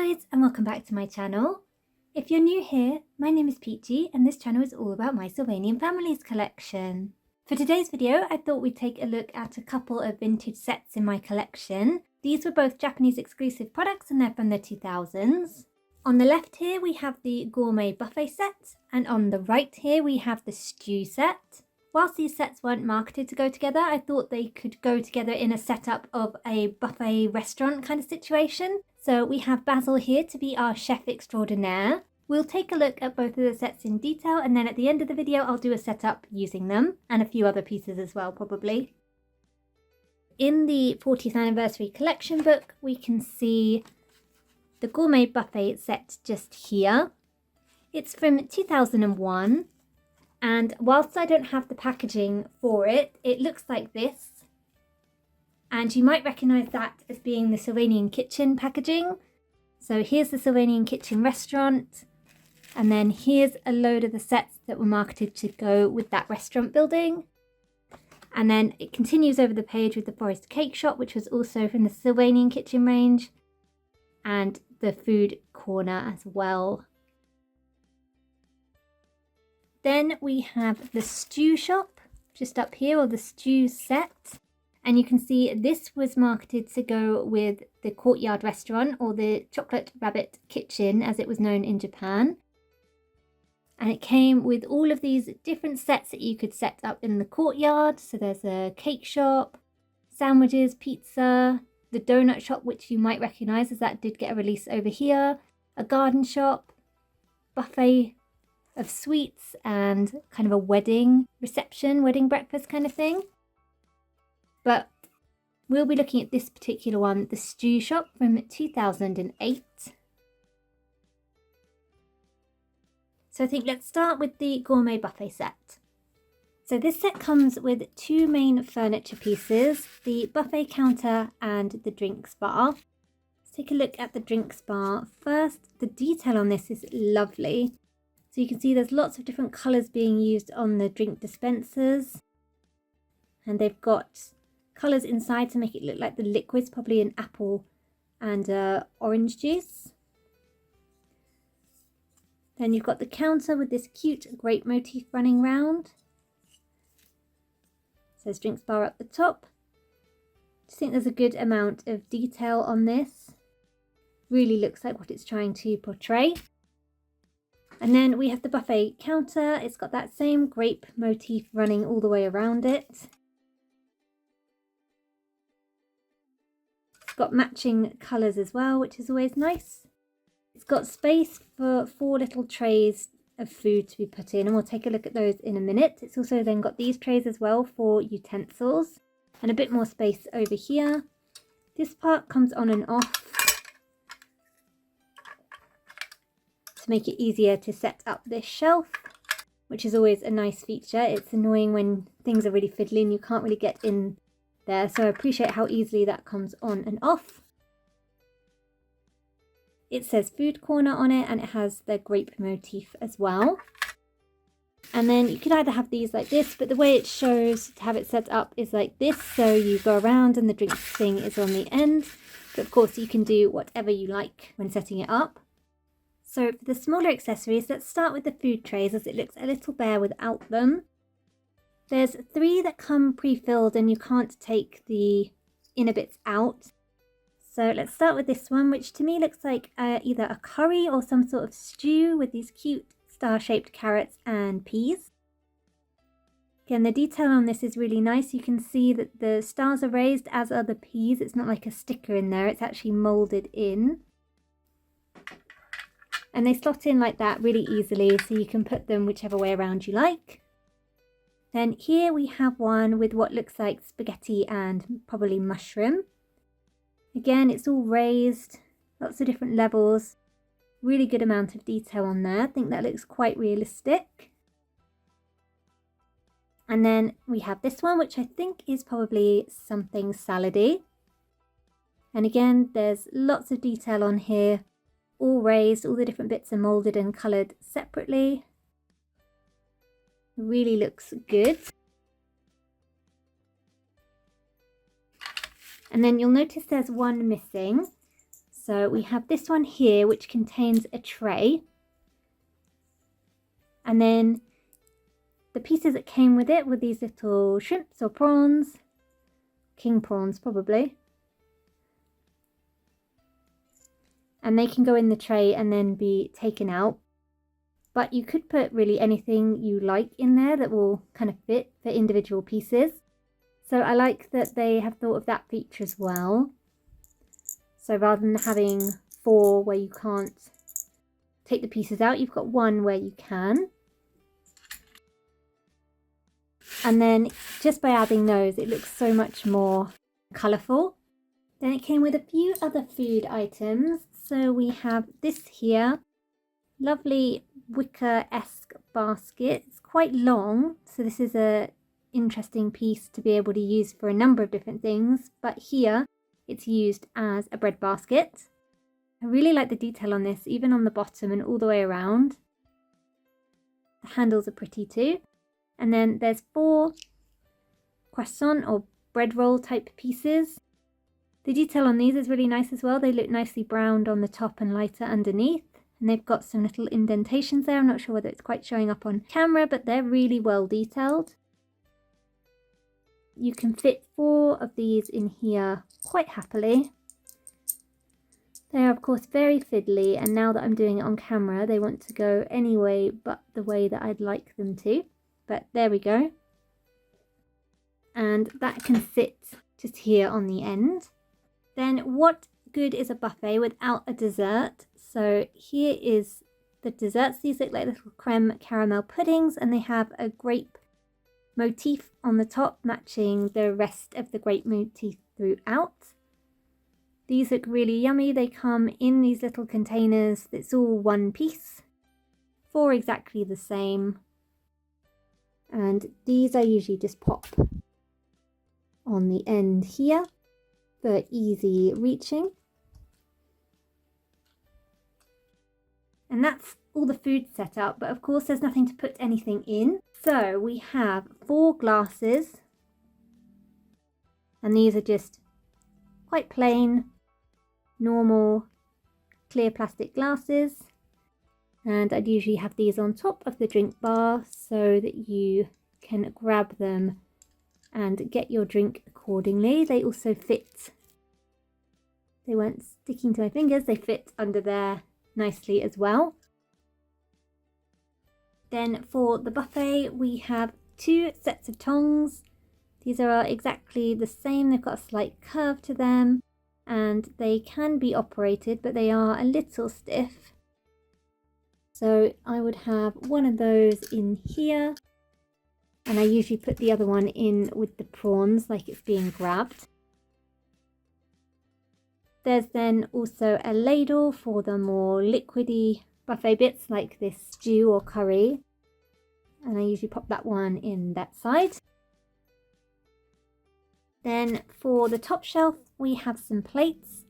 guys, and welcome back to my channel. If you're new here, my name is Peachy and this channel is all about my Sylvanian Families collection. For today's video, I thought we'd take a look at a couple of vintage sets in my collection. These were both Japanese exclusive products and they're from the 2000s. On the left here we have the Gourmet Buffet set, and on the right here we have the Stew set. Whilst these sets weren't marketed to go together, I thought they could go together in a setup of a buffet restaurant kind of situation. So we have Basil here to be our chef extraordinaire. We'll take a look at both of the sets in detail, and then at the end of the video I'll do a setup using them and a few other pieces as well probably. In the 40th anniversary collection book we can see the Gourmet Buffet set just here. It's from 2001. And whilst I don't have the packaging for it, it looks like this. And you might recognise that as being the Sylvanian Kitchen packaging. So here's the Sylvanian Kitchen Restaurant. And then here's a load of the sets that were marketed to go with that restaurant building. And then it continues over the page with the Forest Cake Shop, which was also from the Sylvanian Kitchen range. And the food corner as well. Then we have the stew shop just up here, or the stew set. And you can see this was marketed to go with the courtyard restaurant, or the chocolate rabbit kitchen as it was known in Japan. And it came with all of these different sets that you could set up in the courtyard. So there's a cake shop, sandwiches, pizza, the donut shop, which you might recognise as that did get a release over here, a garden shop, buffet of sweets, and kind of a wedding reception, wedding breakfast kind of thing. But we'll be looking at this particular one, the stew shop from 2008. So I think let's start with the Gourmet Buffet set. So this set comes with two main furniture pieces, the buffet counter and the drinks bar. Let's take a look at the drinks bar. First, the detail on this is lovely. So you can see there's lots of different colours being used on the drink dispensers. And they've got colours inside to make it look like the liquid's probably an apple and orange juice. Then you've got the counter with this cute grape motif running round. Says drinks bar up the top. I think there's a good amount of detail on this. Really looks like what it's trying to portray. And then we have the buffet counter. It's got that same grape motif running all the way around it. It's got matching colours as well, which is always nice. It's got space for 4 little trays of food to be put in, and we'll take a look at those in a minute. It's also then got these trays as well for utensils, and a bit more space over here. This part comes on and off to make it easier to set up this shelf, which is always a nice feature. It's annoying when things are really fiddly and you can't really get in there, so I appreciate how easily that comes on and off. It says food corner on it, and it has the grape motif as well. And then you could either have these like this, but the way it shows to have it set up is like this, so you go around and the drink thing is on the end. But of course you can do whatever you like when setting it up. So for the smaller accessories, let's start with the food trays, as it looks a little bare without them. There's 3 that come pre-filled and you can't take the inner bits out. So let's start with this one, which to me looks like either a curry or some sort of stew with these cute star-shaped carrots and peas. Again, the detail on this is really nice. You can see that the stars are raised, as are the peas. It's not like a sticker in there, it's actually moulded in. And they slot in like that really easily, so you can put them whichever way around you like. Then here we have one with what looks like spaghetti and probably mushroom. Again, it's all raised, lots of different levels, really good amount of detail on there. I think that looks quite realistic. And then we have this one, which I think is probably something salady. And again, there's lots of detail on here, all raised, all the different bits are moulded and coloured separately. Really looks good. And then you'll notice there's one missing. So we have this one here, which contains a tray. And then the pieces that came with it were these little shrimps or prawns. King prawns, probably. And they can go in the tray and then be taken out. But you could put really anything you like in there that will kind of fit for individual pieces. So I like that they have thought of that feature as well. So rather than having 4 where you can't take the pieces out, you've got 1 where you can. And then just by adding those, it looks so much more colourful. Then it came with a few other food items. So we have this here, lovely wicker-esque basket. It's quite long, so this is a interesting piece to be able to use for a number of different things. But here it's used as a bread basket. I really like the detail on this, even on the bottom and all the way around. The handles are pretty too. And then there's 4 croissant or bread roll type pieces. The detail on these is really nice as well. They look nicely browned on the top and lighter underneath. And they've got some little indentations there. I'm not sure whether it's quite showing up on camera, but they're really well detailed. You can fit 4 of these in here quite happily. They are of course very fiddly, and now that I'm doing it on camera, they want to go any way but the way that I'd like them to. But there we go. And that can sit just here on the end. Then what good is a buffet without a dessert? So here is the desserts. These look like little creme caramel puddings, and they have a grape motif on the top matching the rest of the grape motif throughout. These look really yummy. They come in these little containers. It's all one piece, 4 exactly the same. And these I usually just pop on the end here for easy reaching. And that's all the food set up, but of course there's nothing to put anything in. So we have 4 glasses, and these are just quite plain, normal, clear plastic glasses. And I'd usually have these on top of the drink bar so that you can grab them and get your drink accordingly. They also fit, they weren't sticking to my fingers, they fit under there nicely as well. Then for the buffet we have 2 sets of tongs. These are exactly the same, they've got a slight curve to them and they can be operated, but they are a little stiff. So I would have one of those in here, and I usually put the other one in with the prawns like it's being grabbed. There's then also a ladle for the more liquidy buffet bits like this stew or curry, and I usually pop that one in that side. Then for the top shelf we have some plates.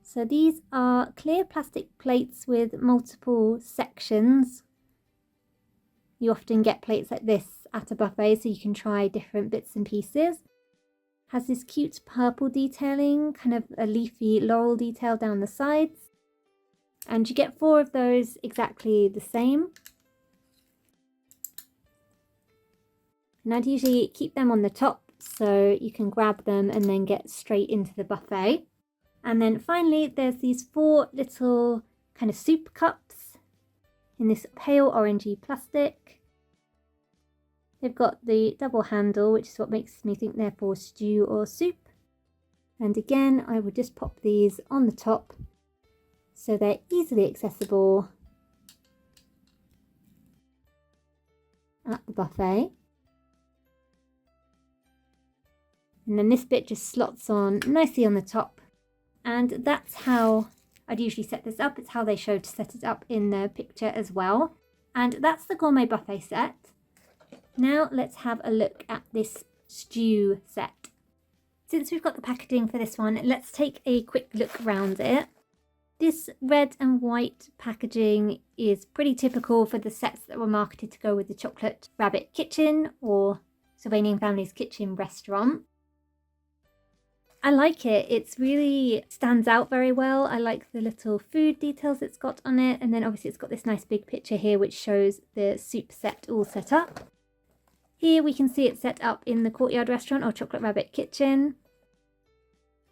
So these are clear plastic plates with multiple sections. You often get plates like this at a buffet, so you can try different bits and pieces. Has this cute purple detailing, kind of a leafy laurel detail down the sides. And you get 4 of those exactly the same. And I'd usually keep them on the top so you can grab them and then get straight into the buffet. And then finally there's these 4 little kind of soup cups in this pale orangey plastic. They've got the double handle, which is what makes me think they're for stew or soup. And again, I would just pop these on the top so they're easily accessible at the buffet. And then this bit just slots on nicely on the top. And that's how I'd usually set this up. It's how they showed to set it up in the picture as well. And that's the Gourmet Buffet set. Now let's have a look at this stew set. Since we've got the packaging for this one, let's take a quick look around it. This red and white packaging is pretty typical for the sets that were marketed to go with the Chocolate Rabbit Kitchen or Sylvanian Families Kitchen Restaurant. I like it. It's really stands out very well. I like the little food details it's got on it. And then obviously it's got this nice big picture here which shows the soup set all set up. Here we can see it set up in the courtyard restaurant or Chocolate Rabbit kitchen.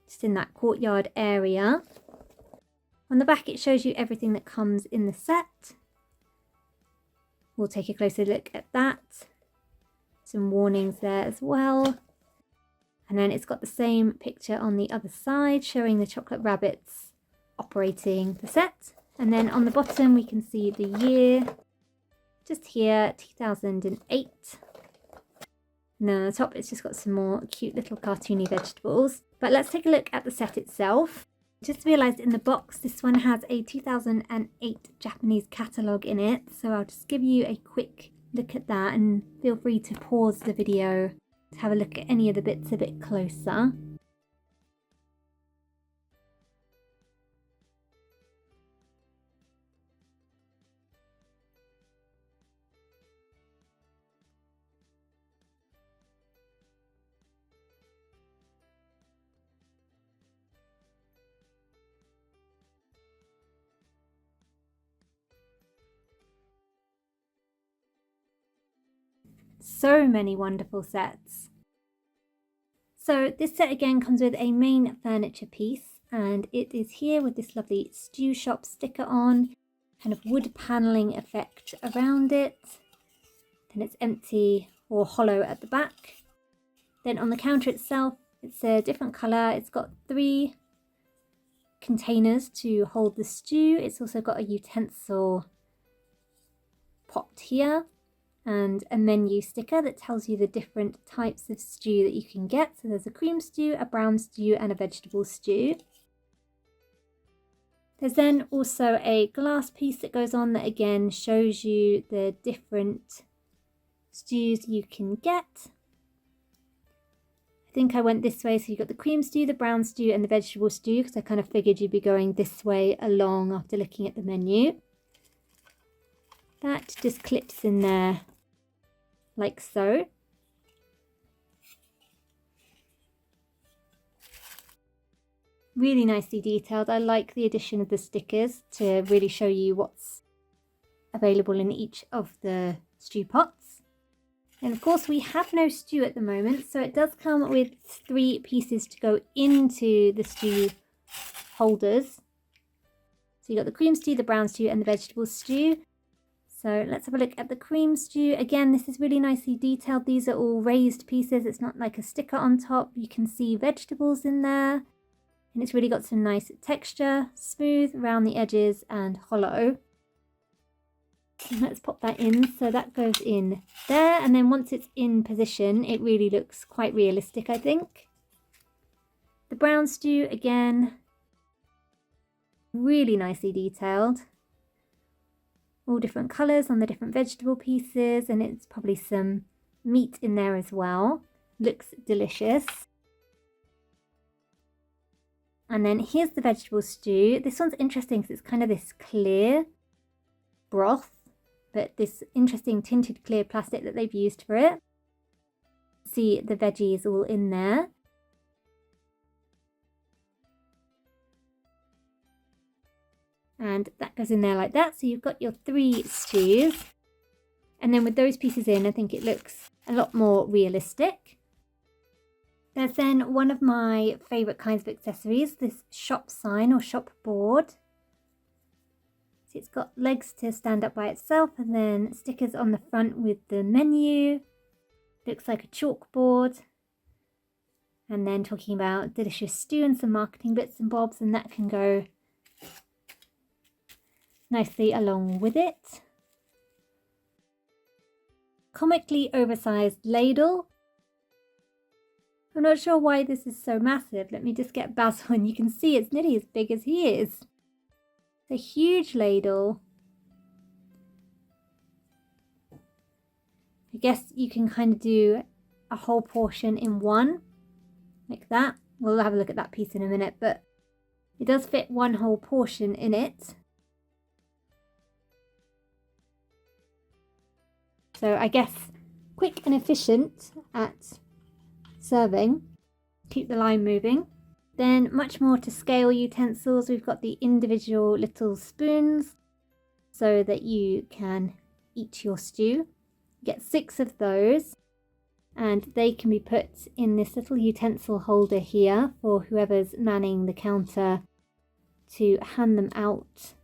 Just in that courtyard area. On the back it shows you everything that comes in the set. We'll take a closer look at that. Some warnings there as well. And then it's got the same picture on the other side showing the chocolate rabbits operating the set. And then on the bottom we can see the year, just here, 2008. And then on the top it's just got some more cute little cartoony vegetables. But let's take a look at the set itself. Just realised in the box this one has a 2008 Japanese catalogue in it. So I'll just give you a quick look at that and feel free to pause the video to have a look at any of the bits a bit closer. So many wonderful sets. So this set again comes with a main furniture piece, and it is here with this lovely stew shop sticker on, kind of wood paneling effect around it. Then it's empty or hollow at the back. Then on the counter itself, it's a different colour. It's got 3 containers to hold the stew. It's also got a utensil pot here, and a menu sticker that tells you the different types of stew that you can get. So there's a cream stew, a brown stew and a vegetable stew. There's then also a glass piece that goes on that again shows you the different stews you can get. I think I went this way, so you've got the cream stew, the brown stew and the vegetable stew, because I kind of figured you'd be going this way along after looking at the menu. That just clips in there like so. Really nicely detailed. I like the addition of the stickers to really show you what's available in each of the stew pots. And of course we have no stew at the moment, so it does come with 3 pieces to go into the stew holders. So you've got the cream stew, the brown stew and the vegetable stew. So let's have a look at the cream stew. Again, this is really nicely detailed. These are all raised pieces. It's not like a sticker on top. You can see vegetables in there. And it's really got some nice texture, smooth around the edges and hollow. And let's pop that in. So that goes in there. And then once it's in position, it really looks quite realistic, I think. The brown stew, again, really nicely detailed. All different colours on the different vegetable pieces, and it's probably some meat in there as well. Looks delicious. And then here's the vegetable stew. This one's interesting because it's kind of this clear broth, but this interesting tinted clear plastic that they've used for it. See the veggies all in there. And that goes in there like that. So you've got your 3 stews. And then with those pieces in, I think it looks a lot more realistic. There's then one of my favourite kinds of accessories, this shop sign or shop board. So it's got legs to stand up by itself and then stickers on the front with the menu. Looks like a chalkboard. And then talking about delicious stew and some marketing bits and bobs, and that can go nicely along with it. Comically oversized ladle. I'm not sure why this is so massive. Let me just get Basil and you can see it's nearly as big as he is. It's a huge ladle. I guess you can kind of do a whole portion in one, like that. We'll have a look at that piece in a minute, but it does fit one whole portion in it. So I guess quick and efficient at serving. Keep the line moving. Then much more to scale utensils. We've got the individual little spoons so that you can eat your stew. Get 6 of those, and they can be put in this little utensil holder here for whoever's manning the counter to hand them out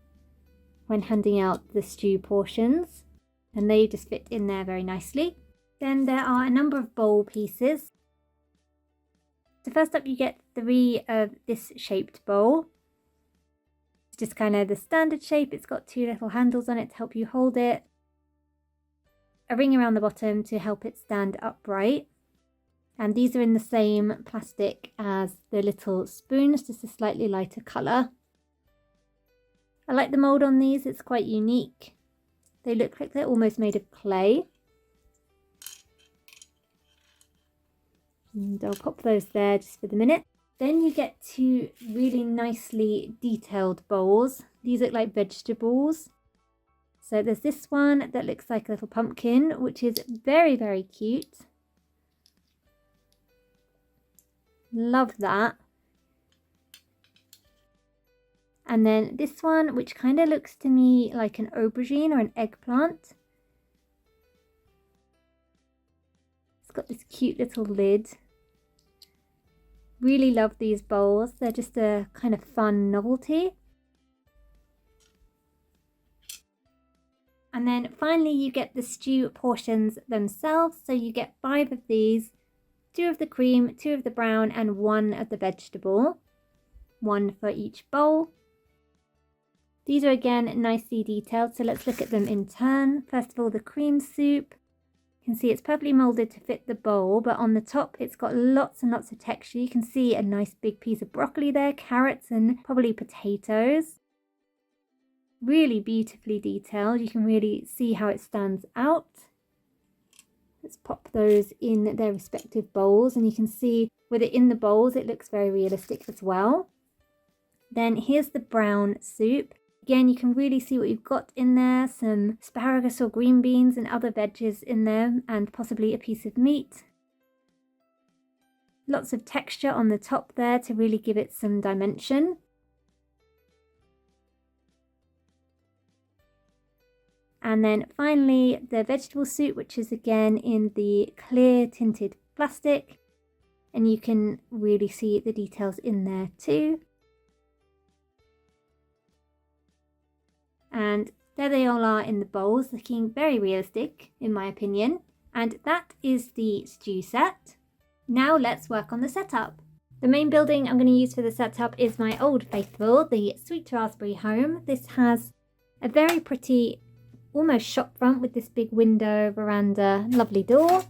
when handing out the stew portions, and they just fit in there very nicely. Then there are a number of bowl pieces. So first up you get 3 of this shaped bowl. It's just kind of the standard shape. It's got 2 little handles on it to help you hold it, a ring around the bottom to help it stand upright, and these are in the same plastic as the little spoons, just a slightly lighter colour. I like the mould on these, it's quite unique. They look like they're almost made of clay. And I'll pop those there just for the minute. Then you get 2 really nicely detailed bowls. These look like vegetables. So there's this one that looks like a little pumpkin, which is very, very cute. Love that. And then this one, which kind of looks to me like an aubergine or an eggplant. It's got this cute little lid. Really love these bowls. They're just a kind of fun novelty. And then finally you get the stew portions themselves. So you get 5 of these, 2 of the cream, 2 of the brown, and 1 of the vegetable. 1 for each bowl. These are again nicely detailed, so let's look at them in turn. First of all, the cream soup. You can see it's perfectly moulded to fit the bowl, but on the top it's got lots and lots of texture. You can see a nice big piece of broccoli there, carrots, and probably potatoes. Really beautifully detailed. You can really see how it stands out. Let's pop those in their respective bowls, and you can see with it in the bowls it looks very realistic as well. Then here's the brown soup. Again, you can really see what you've got in there, some asparagus or green beans and other veggies in there, and possibly a piece of meat. Lots of texture on the top there to really give it some dimension. And then finally the vegetable soup, which is again in the clear tinted plastic, and you can really see the details in there too. And there they all are in the bowls, looking very realistic in my opinion. And that is the stew set. Now let's work on the setup. The main building I'm going to use for the setup is my old faithful, the Sweet Raspberry home. This has a very pretty, almost shop front with this big window, veranda, lovely door.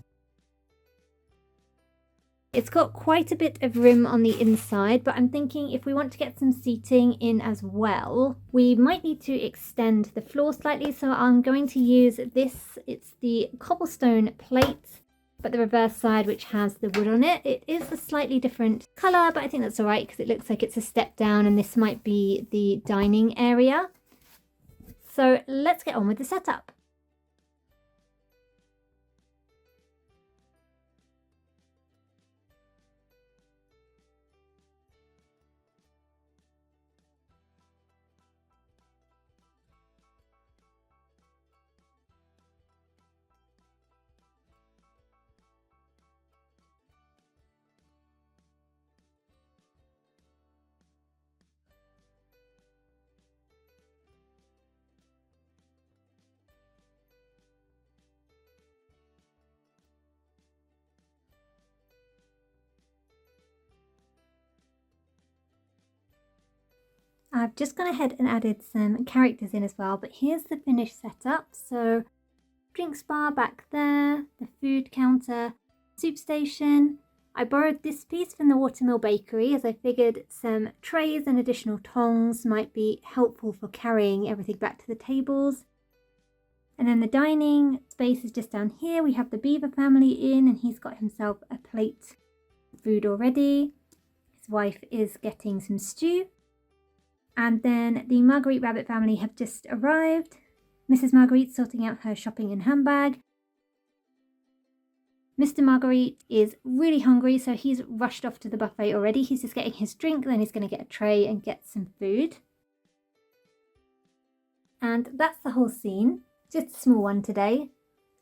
It's got quite a bit of room on the inside, but I'm thinking if we want to get some seating in as well, we might need to extend the floor slightly. So I'm going to use this. It's the cobblestone plate, but the reverse side, which has the wood on it. It is a slightly different colour, but I think that's all right because it looks like it's a step down, and this might be the dining area. So let's get on with the setup. I've just gone ahead and added some characters in as well, but here's the finished setup. So drinks bar back there, the food counter, soup station. I borrowed this piece from the Watermill Bakery as I figured some trays and additional tongs might be helpful for carrying everything back to the tables. And then the dining space is just down here. We have the Beaver family in, and he's got himself a plate of food already. His wife is getting some stew. And then the Marguerite Rabbit family have just arrived. Mrs. Marguerite sorting out her shopping and handbag. Mr. Marguerite is really hungry, so he's rushed off to the buffet already. He's just getting his drink, then he's going to get a tray and get some food. And that's the whole scene. Just a small one today.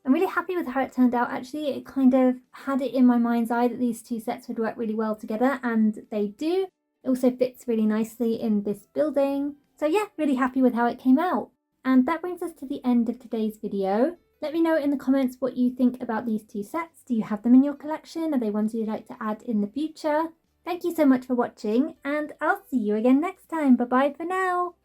I'm really happy with how it turned out actually. It kind of had it in my mind's eye that these two sets would work really well together, and they do. It also fits really nicely in this building. So yeah, really happy with how it came out. And that brings us to the end of today's video. Let me know in the comments what you think about these two sets. Do you have them in your collection? Are they ones you'd like to add in the future? Thank you so much for watching, and I'll see you again next time. Bye bye for now.